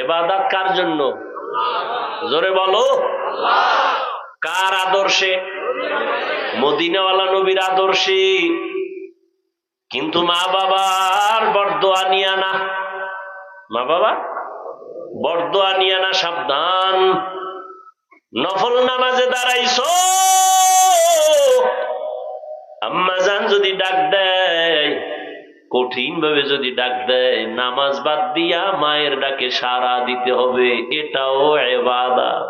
ইবাদত কার জন্য? জোরে বলো। কার আদর্শে? মদিনাওয়ালা নবীর আদর্শে। কিন্তু মা বাবার বরদোয়া নিয়া না, মা বাবা বরদোয়া নিয়া না, সাবধান। নফল নামাজে দাঁড়াইছো, আম্মাজান যদি ডাক দেয়, কঠিন ভাবে যদি ডাক দেয়, নামাজ বাদ দিয়া মায়ের ডাকে সাড়া দিতে হবে, এটাও ইবাদত।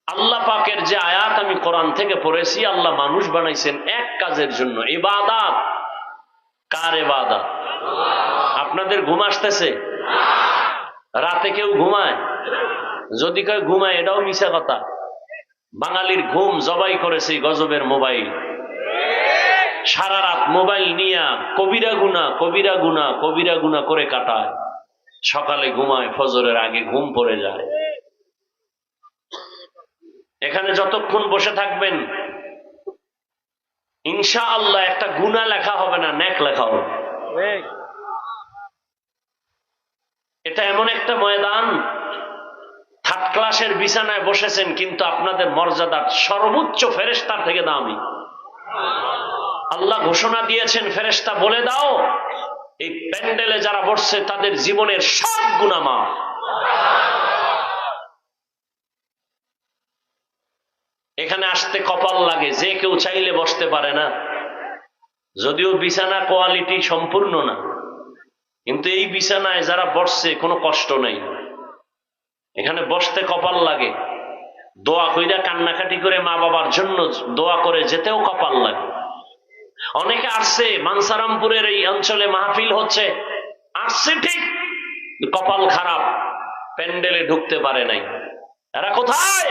আল্লাহ পাকের যে আয়াত আমি কোরআন থেকে পড়েছি, আল্লাহ মানুষ বানাইছেন এক কাজের জন্য, ইবাদত। কার ইবাদত? আপনাদের ঘুম আসতেছে? রাতে কেউ ঘুমায়? যদি কেউ ঘুমায় এটাও মিছা কথা। বাঙালির ঘুম জবাই করেছে গজবের মোবাইল। সারা রাত মোবাইল নিয়া কবিরা গুনাহ কবিরা গুনাহ কবিরা গুনাহ করে কাটায়, সকালে ঘুমায়, ফজরের আগে ঘুম পড়ে যায়। এখানে যতক্ষণ বসে থাকবেন ইনশাআল্লাহ একটা গুনাহ লেখা হবে না, নেক লেখা হবে। এটা এমন একটা ময়দান, থার্ড ক্লাসের বিছানায় বসেছেন কিন্তু আপনাদের মর্যাদা সর্বোচ্চ ফেরেশতার থেকে দামি। আল্লাহ ঘোষণা দিয়েছেন, ফেরেশতা বলে দাও এই প্যান্ডেলে যারা বসছে তাদের জীবনের সব গুনাহ মাফ। এখানে আসতে কপাল লাগে, যে কেউ চাইলে বসতে পারে না। যদিও বিছানা কোয়ালিটি সম্পূর্ণ না, কিন্তু এই বিছানায় যারা বসছে কোনো কষ্ট নেই। এখানে বসতে কপাল লাগে, দোয়া কইরা কান্নাকাটি করে মা বাবার জন্য দোয়া করে যেতেও কপাল লাগে। অনেকে আসছে, মানসারামপুরের এই অঞ্চলে মাহফিল হচ্ছে, আসছে ঠিক, কপাল খারাপ, প্যান্ডেলে ঢুকতে পারে নাই। এরা কোথায়?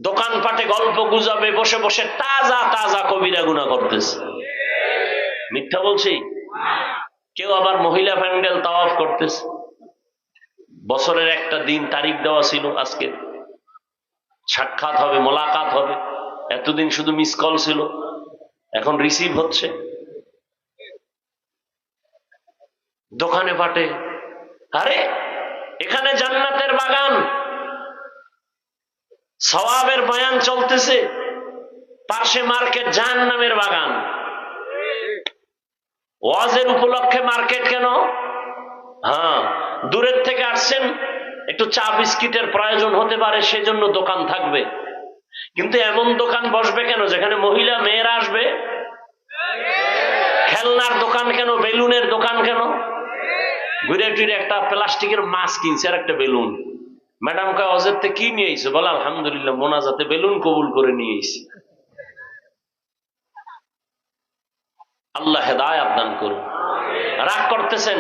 দোকানপাটে গল্প গুজবে বসে বসে তাজা তাজা কবিরা গুনাহ করতেছে। মিথ্যা বলছি? কেউ আবার মহিলা প্যান্ডেল তাওয়াফ করতেছে। বছরের একটা দিন তারিখ দেওয়া ছিল, আজকে সাক্ষাৎ হবে, মোলাকাত হবে। এতদিন শুধু মিস কল ছিল, এখন রিসিভ হচ্ছে। দোকানে পাটে, আরে এখানে জান্নাতের বাগান, সওয়াবের বয়ান চলতেছে, পাশে মার্কেট জাহান্নামের বাগান। ওয়াজের উপলক্ষে মার্কেট কেন? হ্যাঁ, দূরের থেকে আসছেন, একটু চা বিস্কিটের প্রয়োজন হতে পারে, সেজন্য দোকান থাকবে। কিন্তু এমন দোকান বসবে কেন যেখানে মহিলা মেয়েরা আসবে? খেলনার দোকান কেন? বেলুনের দোকান কেন? ঘুরে টুরে একটা প্লাস্টিকের মাছ কিনছে আর একটা বেলুন। ম্যাডাম কয় অজের থেকে কি নিয়ে এসে? বলে আলহামদুলিল্লাহ, মোনাজাতে বেলুন কবুল করে নিয়ে এসেছি। আল্লাহ হেদায়েত দান করুন। রাগ করতেছেন?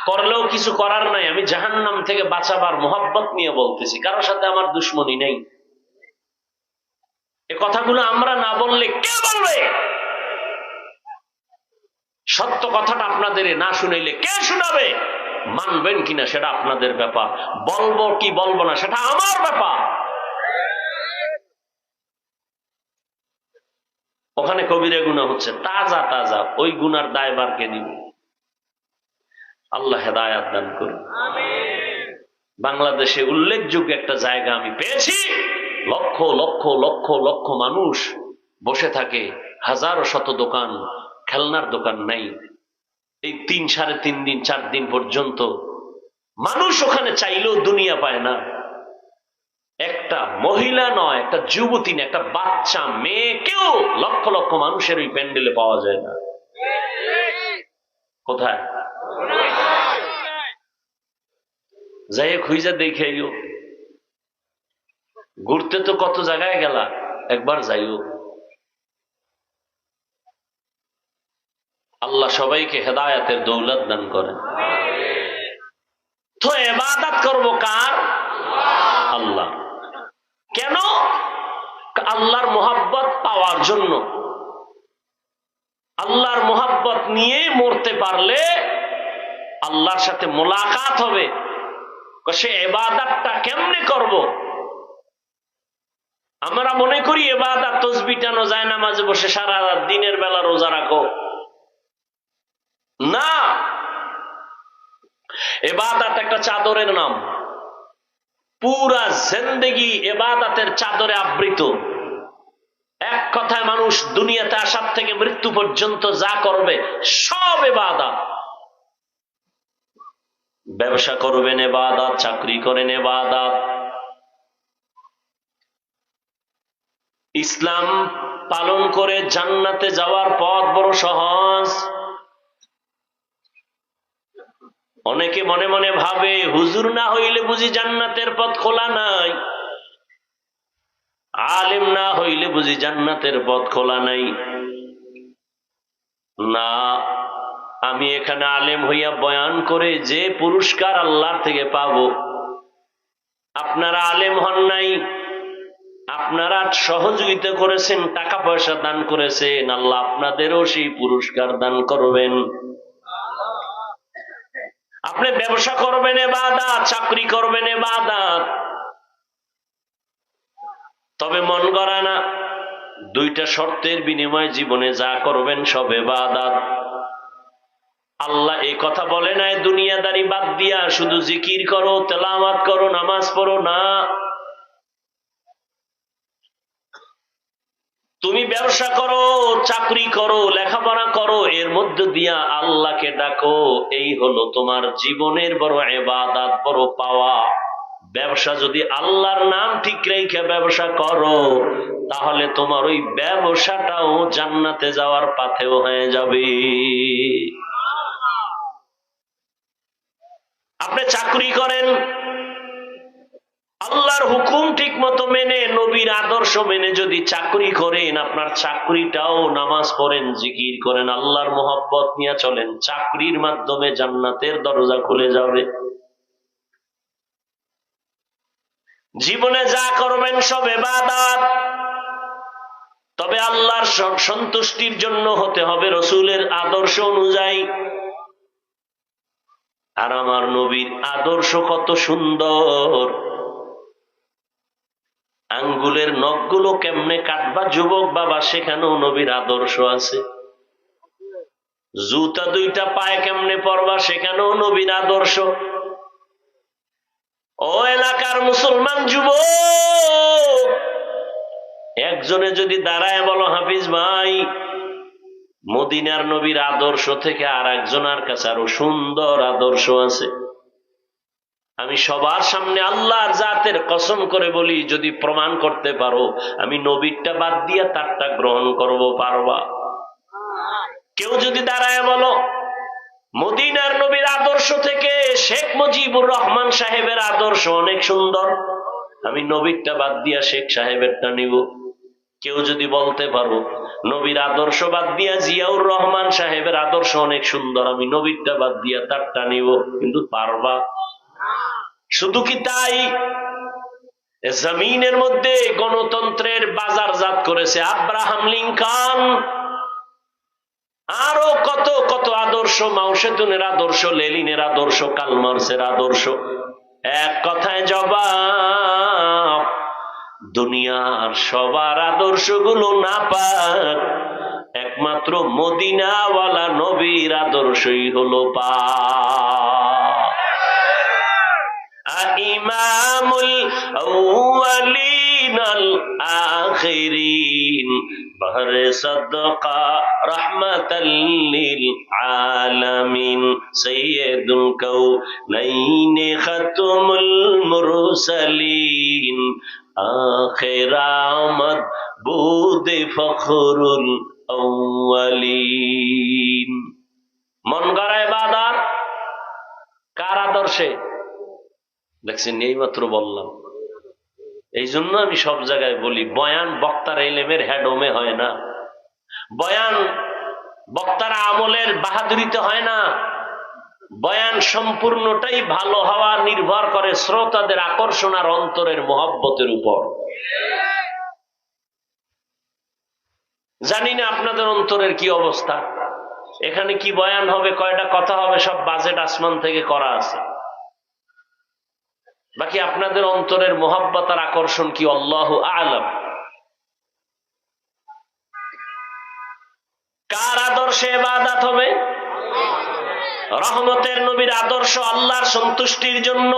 করলেও কিছু করার নাই। আমি জাহান্নাম থেকে বাঁচাবার মোহাব্বত নিয়ে বলতেছি, কারোর সাথে আমার দুশ্মনী নেই। এ কথাগুলো আমরা না বললে কে বলবে? সত্য কথাটা আপনাদের না শুনাইলে কে শোনাবে? মানবেন কিনা সেটা আপনাদের ব্যাপার, বলবো কি বলবো না সেটা আমার ব্যাপার। ওখানে কবিরা গুনাহ হচ্ছে, তাজা তাজা, ওই গুনার দায়ভার কে দিবে? আল্লাহ হেদায়েত দান করুন। বাংলাদেশে উল্লেখযোগ্য একটা জায়গা আমি পেয়েছি, লক্ষ লক্ষ লক্ষ লক্ষ মানুষ বসে থাকে, হাজারো শত দোকান, খেলনার দোকান নাই। এই 3-3.5 দিন 4 দিন পর্যন্ত মানুষ ওখানে চাইলেও দুনিয়া পায় না। একটা মহিলা নয়, একটা যুবতী না, একটা বাচ্চা মেয়েকেও লক্ষ লক্ষ মানুষের ওই প্যান্ডেলে পাওয়া যায় না। কোথায়? যাই খুঁজা দেখাইও। ঘুরতে তো কত জায়গায় গেলা, একবার যাইও। আল্লাহ সবাইকে হেদায়েতের দৌলত দান করেন। তো ইবাদত করব কার? আল্লাহ। কেন? আল্লাহর মোহাব্বত পাওয়ার জন্য। আল্লাহর মোহাব্বত নিয়ে মরতে পারলে আল্লাহর সাথে মোলাকাত হবে। সে ইবাদতটা কেমনে করব? আমরা মনে করি ইবাদত তাসবিহ টানো, যায় নামাজে বসে সারা রাত, দিনের বেলা রোজা রাখো। না, ইবাদত একটা চাদরের নাম, পুরা জিন্দেগি ইবাদতের চাদরে আবৃত। এক কথায় মানুষ দুনিয়াতে আসার থেকে মৃত্যু পর্যন্ত যা করবে সব ইবাদত। ব্যবসা করবেন ইবাদত, চাকরি করেন ইবাদত। ইসলাম পালন করে জান্নাতে যাওয়ার পথ বড় সহজ। অনেকে মনে মনে ভাবে হুজুর না হইলে বুঝি জান্নাতের পথ খোলা নাই, আলেম না হইলে বুঝি জান্নাতের পথ খোলা নাই। না, আমি এখানে আলেম হইয়া বয়ান করে যে পুরস্কার আল্লাহর থেকে পাবো, আপনারা আলেম হন নাই, আপনারা সহযোগিতা করেছেন, টাকা পয়সা দান করেছেন, আল্লাহ আপনাদেরও সেই পুরস্কার দান করবেন। আপনি ব্যবসা করবেন ইবাদত, চাকরি করবেন ইবাদত, তবে মন গড়া না। দুইটা শর্তের বিনিময়ে জীবনে যা করবেন সব ইবাদত। আল্লাহ এই কথা বলে নাই দুনিয়াদারি বাদ দিয়া শুধু জিকির করো, তেলাওয়াত করো, নামাজ পড়ো না। তুমি ব্যবসা করো, চাকরি করো, লেখাপড়া করো, এর মধ্য দিয়া আল্লাহকে ডাকো, এই হলো তোমার জীবনের বড় ইবাদত, বড় পাওয়া। ব্যবসা যদি আল্লাহর নাম ঠিক রেখে ব্যবসা করো, তাহলে তোমার ওই ব্যবসাটাও জান্নাতে যাওয়ার পথেও হয়ে যাবে। আপনি চাকরি করেন, আল্লাহর হুকুম ঠিক মতো মেনে, নবীর আদর্শ মেনে যদি চাকরি করেন, আপনার চাকরিটাও নামাজ পড়েন, জিকির করেন, আল্লাহর মোহাব্বত নিয়ে চলেন, চাকরির মাধ্যমে জান্নাতের দরজা খুলে যাবে। জীবনে যা করবেন সব ইবাদত, তবে আল্লাহর সন্তুষ্টির জন্য হতে হবে রসুলের আদর্শ অনুযায়ী। আর আমার নবীর আদর্শ কত সুন্দর! আঙ্গুলের নখগুলো কেমনে কাটবা যুবক বাবা, সেখানেও নবীর আদর্শ আছে। জুতা দুইটা পায়ে কেমনে পরবা, সেখানেও নবীর আদর্শ। ও এলাকার মুসলমান যুবক, একজনে যদি দাঁড়ায় বলো হাফিজ ভাই, মদিনার নবীর আদর্শ থেকে আর একজনের কাছে আরো সুন্দর আদর্শ আছে। আমি সবার সামনে আল্লাহর জাতের কসম করে বলি, যদি প্রমাণ করতে পারো আমি নবীরটা বাদ দিয়ে তারটা গ্রহণ করব, পারবা? কেউ যদি দাঁড়ায় বলো মদিনার নবীর আদর্শ থেকে শেখ মুজিবুর রহমান সাহেবের আদর্শ অনেক সুন্দর, আমি নবীরটা বাদ দিয়া শেখ সাহেবেরটা নিব। কেউ যদি বলতে পারো নবীর আদর্শ বাদ দিয়া জিয়াউর রহমান সাহেবের আদর্শ অনেক সুন্দর, আমি নবীরটা বাদ দিয়া তারটা নিব, কিন্তু পারবা? শুধু কি তাই? জমিনের মধ্যে গণতন্ত্রের বাজারজাত করেছে আব্রাহাম লিঙ্কন, আরো কত কত আদর্শ, মাও সেতুনের আদর্শ, লেনিনের আদর্শ, কার্ল মার্ক্সের আদর্শ। এক কথায় জবাব, দুনিয়ার সবার আদর্শগুলো না পাক, একমাত্র মদিনাওয়ালা নবীর আদর্শই হলো পাক। ইমামুল আউয়ালিন আল আখিরিন, বহরে সাদকা রাহমাতাল লিল আলামিন, সাইয়্যিদুল কাউনাইন খাতমুল মুরসালিন, আখির আমদ বুদে ফখরুল আউয়ালিন। মন গড়া ইবাদত কার আদর্শে? দেখছেন, এই মাত্র বললাম। এই জন্য আমি সব জায়গায় বলি, বয়ান বক্তার এলেমের হেডোমে হয় না, বয়ান বক্তার আমলের বাহাদুরিতে হয় না, বয়ান সম্পূর্ণটাই ভালো হওয়া নির্ভর করে শ্রোতাদের আকর্ষণ আর অন্তরের মহব্বতের উপর। জানি না আপনাদের অন্তরের কি অবস্থা, এখানে কি বয়ান হবে, কয়টা কথা হবে, সব বাজেট আসমান থেকে করা আছে। বাকি আপনাদের অন্তরের মোহাব্বত আর আকর্ষণ কি, আল্লাহু আ'লাম। কার আদর্শে ইবাদত হবে? রহমতের নবীর আদর্শ আল্লাহর সন্তুষ্টির জন্য।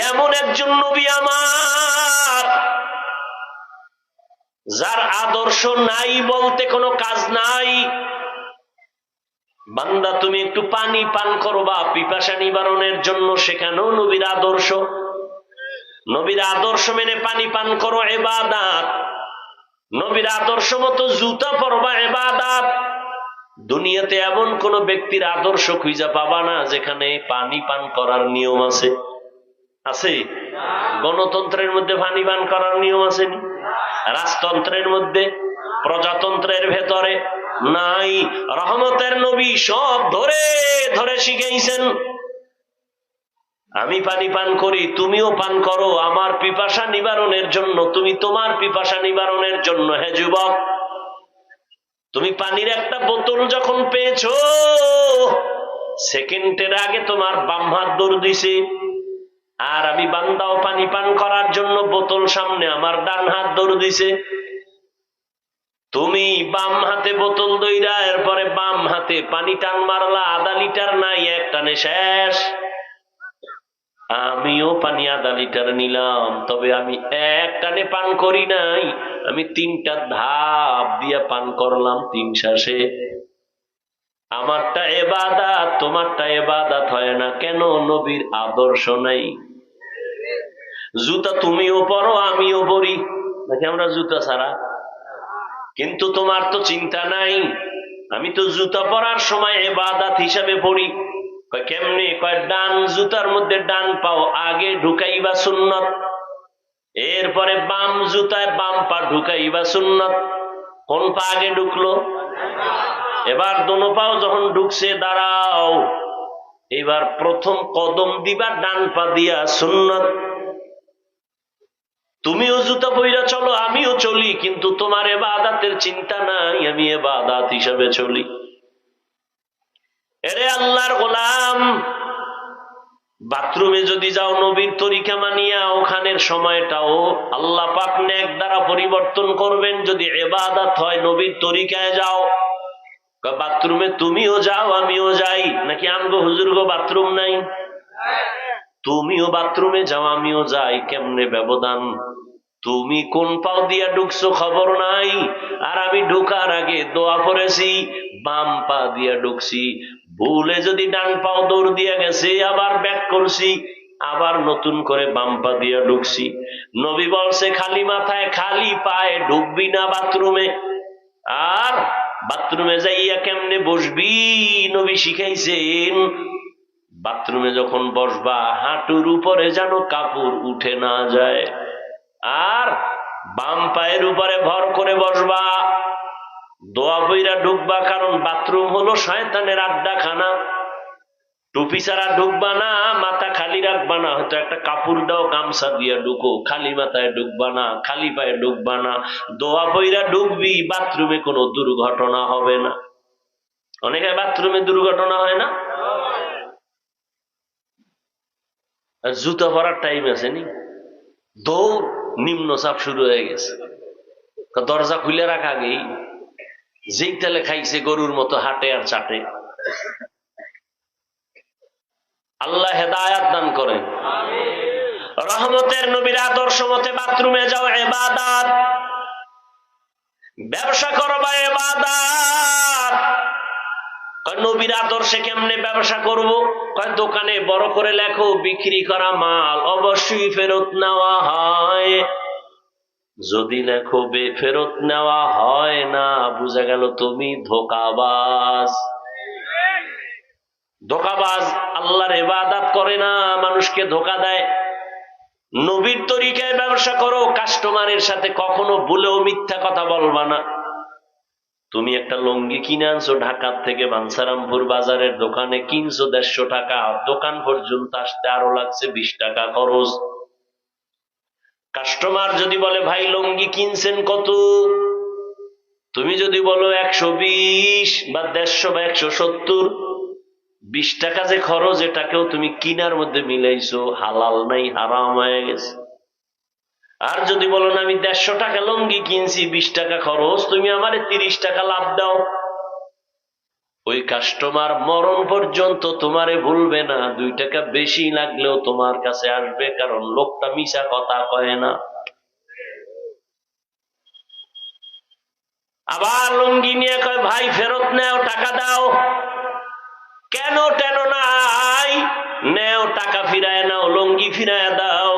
এমন একজন নবী আমার, যার আদর্শ নাই বলতে কোনো কাজ নাই। বান্দা তুমি একটু পানি পান করবা পিপাসা নিবারণের জন্য, সেখানেও নবীর আদর্শ। নবীর আদর্শ মেনে পানি পান করো, ইবাদত। নবীর আদর্শ মতো জুতা পরবা, ইবাদত। দুনিয়াতে এমন কোন ব্যক্তির আদর্শ খুঁজে পাবা না যেখানে পানি পান করার নিয়ম আছে। আছে? গণতন্ত্রের মধ্যে পানি পান করার নিয়ম আসেনি? রাজতন্ত্রের মধ্যে, প্রজাতন্ত্রের ভেতরে নাই। রহমতের নবী সব ধরে ধরে শিখাইছেন। আমি পানি পান করি, তুমিও পান করো আমার পিপাসা নিবারণের জন্য, তুমি তোমার পিপাসা নিবারণের জন্য। হে যুবক, তুমি পানির একটা বোতল যখন পেয়েছো, সেকেন্ডের আগে তোমার বাম হাত দৌড় দিছে। আর আমি বান্দাও পানি পান করার জন্য বোতল সামনে, আমার ডান হাত দৌড় দিছে। তুমি বাম হাতে বোতল দইরা এরপরে বাম হাতে পানি টান মারলা, আধা লিটার নাই, এক টানে শেষ। আমিও পানি আধা লিটার নিলাম, তবে আমি এক টানে পান করি নাই, আমি 3টা ধাপ দিয়ে পান করলাম 3 শ্বাসে। আমারটা ইবাদত, তোমারটা ইবাদত হয় না কেন? নবীর আদর্শ নাই। জুতা তুমিও পরো, আমিও পরি, নাকি আমরা জুতা ছাড়া? কিন্তু তোমার তো চিন্তা নাই। আমি তো জুতা পরার সময় ইবাদত হিসাবে পড়ি। কেমনে? কয় ডান জুতার মধ্যে ডান পাও আগে ঢুকাইবা সুন্নত, এরপরে বাম জুতায় বাম পা ঢুকাইবা সুন্নত। কোন পা আগে ঢুকলো? এবার দোনো পাও যখন ঢুকছে দাঁড়াও, এবার প্রথম কদম দিবা ডান পা দিয়া, সুন্নত। তুমিও জুতা পইরা চলো, আমিও চলি, কিন্তু তোমার ইবাদতের চিন্তা নাই, আমি ইবাদত হিসাবে চলি। এরে আল্লাহর গোলাম, বাথরুমে যদি যাও নবীর তরিকা মানিয়া, ওখানের সময়টাও আল্লাহ পাক নেক দ্বারা পরিবর্তন করবেন। যদি ইবাদত হয় নবীর তরিকায় যাও। বাথরুমে তুমিও যাও, আমিও যাই, নাকি আমগো হুজুর গো বাথরুম নাই? তুমিও বাথরুমে যাও, আমিও যাই, কেমনে ব্যবধান? তুমি কোন পাও দিয়া ঢুকছো খবর নাই, আর আমি ঢুকার আগে দোয়া পড়েছি, বাম পা দিয়া ঢুকছি। ভুলে যদি ডান পাও দৌড় দিয়া গেছে, আবার ব্যাক করছি, আবার নতুন করে বাম পা দিয়া ঢুকছি। নবী বলছে খালি মাথায় খালি পায়ে ঢুকবি না বাথরুমে। আর বাথরুমে যাইয়া কেমনে বসবি নবী শিখাইছেন। বাথরুমে যখন বসবা হাঁটুর উপরে যেন কাপড় উঠে না যায়, আর বাম পায়ের উপরে ভর করে বসবা। দোয়া বইরা ঢুকবা, কারণ বাথরুম হলো শয়তানের আড্ডাখানা। টুপি ছাড়া ঢুকবা না, মাথা খালি রাখবা না, হয়তো একটা কাপড় দাও, গামছা দিয়া ঢুকো। খালি মাথায় ঢুকবা না, খালি পায়ে ঢুকবা না, দোয়া বইরা ঢুকবি। বাথরুমে কোনো দুর্ঘটনা হবে না। অনেকে বাথরুমে দুর্ঘটনা হয় না। আর জুতা পরার টাইম আছে নি, দৌড়, নিম্নচাপ শুরু হয়ে গেছে। দরজা খুলে রাখা আগেই যেই তেলে খাইছে গরুর মতো হাঁটে আর চাটে। আল্লাহ হেদায়াত দান করেন। রহমতের নবীর আদর্শ মতে বাথরুমে যাও, ইবাদত। ব্যবসা করবা, ইবাদত। নবীর আদর্শে কেমনে ব্যবসা করব? দোকানে বড় করে লেখো বিক্রি করা মাল অবশ্যই ফেরত নেওয়া হয়। যদি লেখো ফেরত নেওয়া হয় না, বুঝা গেল তুমি ধোঁকাবাজ। ধোঁকাবাজ আল্লাহর ইবাদত করে না, মানুষকে ধোঁকা দেয়। নবীর তরিকায় ব্যবসা করো, কাস্টমারের সাথে কখনো ভুলেও মিথ্যা কথা বলবা না। তুমি একটা লুঙ্গি কিনে আনছো ঢাকার থেকে, বাঞ্ছারামপুর বাজারের দোকানে কিনছো 150 টাকা, দোকান পর্যন্ত আসতে আরো লাগছে 20 টাকা খরচ। কাস্টমার যদি বলে ভাই লুঙ্গি কিনছেন কত, তুমি যদি বলো 120 বা 150 বা 170, 20 টাকা যে খরচ, এটাকেও তুমি কিনার মধ্যে মিলাইছো, হালাল নাই, হারাম হয়ে গেছে। আর যদি বলো না আমি 150 টাকা লুঙ্গি কিনছি, 20 টাকা খরচ, তুমি আমারে 30 টাকা লাভ দাও, ওই কাস্টমার মরণ পর্যন্ত তোমারে ভুলবে না, 2 টাকা বেশি লাগলেও তোমার কাছে আসবে, কারণ লোকটা মিছা কথা কয় না। আবার লুঙ্গি নিয়ে কয় ভাই ফেরত নেও, টাকা দাও। কেন টেন নাই, নেও টাকা ফিরায় নাও, লুঙ্গি ফিরায় দাও।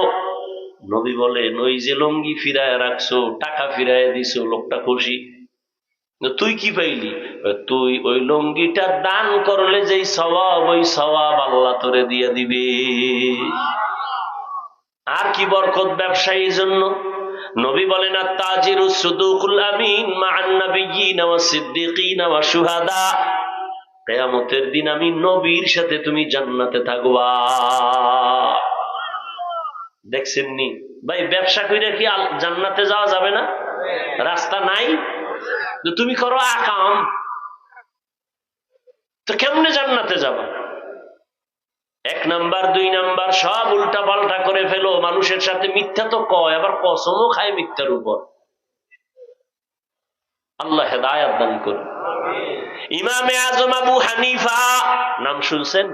নবী বলেন ওই যে লুঙ্গি ফিরায় রাখছো, টাকা ফিরায় দিছো, লোকটা খুশি। তুই কি পাইলি? তুই ওই লুঙ্গিটা দান করলে যেই সওয়াব, ওই সওয়াব আল্লাহ তোরে দিয়ে দিবে। আর কি বরকত ব্যবসায়ীর জন্য। নবী বলেন আত-তাজিরু সুদুকুল আমিন মা'আন নাবিয়্যিনা ওয়াস সিদ্দিকিনা ওয়াস শুহাদা। কিয়ামতের দিন আমি নবীর সাথে তুমি জান্নাতে থাকবা। দেখছেন নি ভাই, ব্যবসা কইরা কি জান্নাতে যাওয়া যাবে না? রাস্তা নাই? তুমি করো আকাম, তো কেমনে জান্নাতে যাবা? 1 নাম্বার 2 নাম্বার সব উল্টা পাল্টা করে ফেলো, মানুষের সাথে মিথ্যা তো কয়, আবার কসমও খায় মিথ্যার উপর। আল্লাহ হেদায়েত দান করুন। ইমামে আজম আবু হানিফা নাম শুনছেন?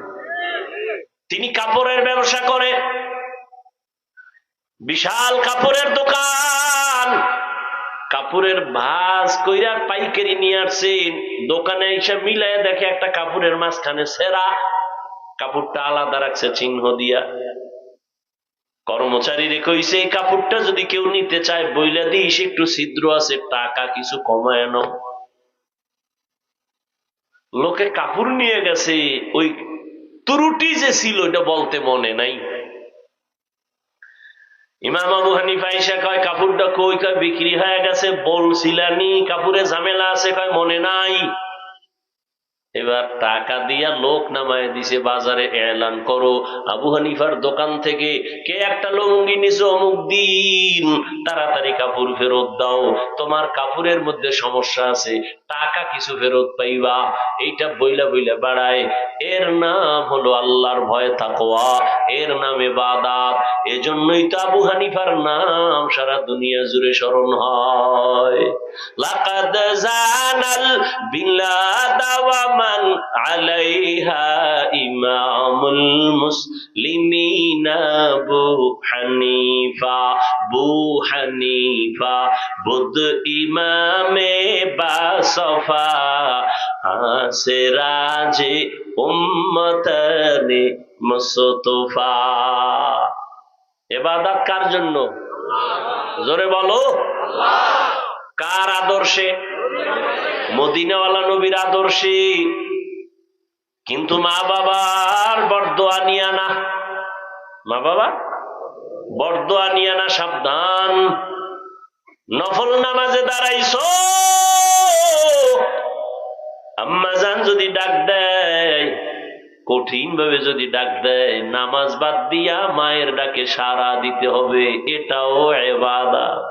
তিনি কাপড়ের ব্যবসা করে, বিশাল কাপড়ের দোকান, কাপড়ের ভাঁজ কইরা পাইকারি নিয়ে আসছেন। দোকানে এসে মিলায় দেখে একটা কাপড়ের মাঝখানে ছেঁড়া, কাপড়টা আলাদা রাখছে চিহ্ন দিয়া। কর্মচারীরে কইছে এই কাপড়টা যদি কেউ নিতে চায় বইলা দিস, একটু ছিদ্র আছে, টাকা কিছু কমায় নাও। লোকে কাপড় নিয়ে গেছে, ওই ত্রুটি যে ছিল এটা বলতে মনে নাই। ইমাম আবু হানিফা এসে কয় কাপড়টা কই? কয় বিক্রি হয়ে গেছে। বলছিলানি কাপড়ে ঝামেলা আছে? কয় মনে নাই। এবার টাকা দিয়া লোক নামায় দিছে, বাজারে এলান করো আবু হানিফার দোকান থেকে কে একটা লুঙ্গি নিছো অমুক দিন, তাড়াতাড়ি কাপড় ফেরত দাও, তোমার কাপড়ের মধ্যে সমস্যা আছে, টাকা কিছু ফেরত পাইবা। এইটা বইলা বইলা বাড়ায়। এর নাম হলো আল্লাহর ভয়, তাকওয়া, এর নাম ইবাদত। এজন্যই তো আবু হানিফার নাম সারা দুনিয়া জুড়ে স্মরণ হয়। লাকাদ জানাল বিলাদা ওয়া মান আলাইহা ইমামুল মুসলিমিনা আবু হানিফা। বু হানিফা বুদ ইমামে বাসফা, আসে রাজে উম্মতনে মুস্তফা। ইবাদত কার জন্য? জোরে বলো। কার আদর্শে? মদিনাওয়ালা নবীর আদর্শে। কিন্তু মা বাবার বরদোয়া নিয়া না, মা বাবা বরদোয়া নিয়া না, সাবধান। নফল নামাজে দাঁড়াইছো, আম্মাজান যদি ডাক দেয়, কঠিন ভাবে যদি ডাক দেয়, নামাজ বাদ দিয়া মায়ের ডাকে সাড়া দিতে হবে, এটাও ইবাদত।